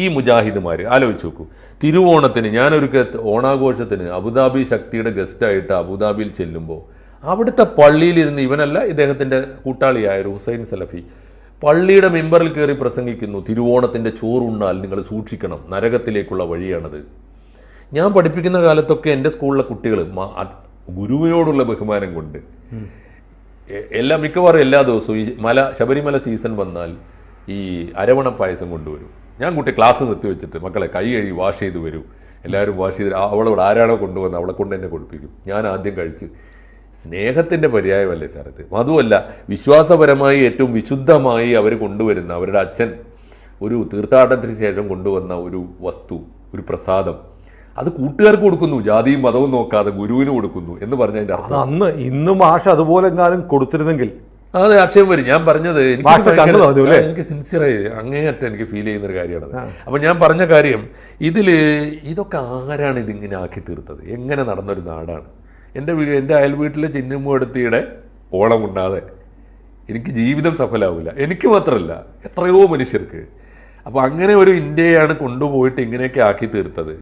ഈ മുജാഹിദുമാർ ആലോചിച്ച് നോക്കൂ. തിരുവോണത്തിന് ഓണാഘോഷത്തിന് അബുദാബി ശക്തിയുടെ ഗസ്റ്റായിട്ട് അബുദാബിയിൽ ചെല്ലുമ്പോൾ അവിടുത്തെ പള്ളിയിലിരുന്ന് ഇവനല്ല ഇദ്ദേഹത്തിൻ്റെ കൂട്ടാളിയായ ഹുസൈൻ സലഫി പള്ളിയുടെ മെമ്പറിൽ കയറി പ്രസംഗിക്കുന്നു, തിരുവോണത്തിൻ്റെ ചോറുണ്ണാൽ നിങ്ങൾ സൂക്ഷിക്കണം, നരകത്തിലേക്കുള്ള വഴിയാണത്. ഞാൻ പഠിപ്പിക്കുന്ന കാലത്തൊക്കെ എൻ്റെ സ്കൂളിലെ കുട്ടികൾ ഗുരുവിനോടുള്ള ബഹുമാനം കൊണ്ട് മിക്കവാറും എല്ലാ ദിവസവും ഈ ശബരിമല സീസൺ വന്നാൽ ഈ അരവണ പായസം കൊണ്ടുവരും. ഞാൻ ക്ലാസ് നിർത്തിവെച്ചിട്ട് മക്കളെ കൈ കഴുകി വാഷ് ചെയ്ത് വരൂ, എല്ലാവരും വാഷ് ചെയ്ത് അവളോട് ആരാണോ കൊണ്ടുവന്ന് അവളെ കൊണ്ട് എന്നെ കൊടുപ്പിക്കും. ഞാൻ ആദ്യം കഴിച്ച് സ്നേഹത്തിൻ്റെ പര്യായമല്ലേ സാർ ഇത്? അതുമല്ല, വിശ്വാസപരമായി ഏറ്റവും വിശുദ്ധമായി അവർ കൊണ്ടുവരുന്ന അവരുടെ അച്ഛൻ ഒരു തീർത്ഥാടനത്തിന് ശേഷം കൊണ്ടുവന്ന ഒരു വസ്തു, ഒരു പ്രസാദം, അത് കൂട്ടുകാർക്ക് കൊടുക്കുന്നു, ജാതിയും മതവും നോക്കാതെ ഗുരുവിന് കൊടുക്കുന്നു എന്ന് പറഞ്ഞതിൻ്റെ അർത്ഥം അന്ന് ഇന്നും മാഷ് അതുപോലെ എങ്ങാനും കൊടുത്തിരുന്നെങ്കിൽ അതെ ആക്ഷേപം വരും. ഞാൻ പറഞ്ഞത് എനിക്ക് സിൻസിയറായി അങ്ങേയറ്റം എനിക്ക് ഫീൽ ചെയ്യുന്ന ഒരു കാര്യമാണ്. അപ്പം ഞാൻ പറഞ്ഞ കാര്യം ഇതൊക്കെ ആരാണ് ഇതിങ്ങനെ ആക്കി തീർത്തത്? എങ്ങനെ നടന്നൊരു നാടാണ് എൻ്റെ അയൽ വീട്ടിലെ ചിന്നുമ്മടുത്തിയുടെ ഓണം ഉണ്ടാതെ എനിക്ക് ജീവിതം സഫലമാവില്ല. എനിക്ക് മാത്രമല്ല, എത്രയോ മനുഷ്യർക്ക്. അപ്പോൾ അങ്ങനെ ഒരു ഇന്ത്യയാണ് കൊണ്ടുപോയിട്ട് ഇങ്ങനെയൊക്കെ ആക്കി തീർത്തത്.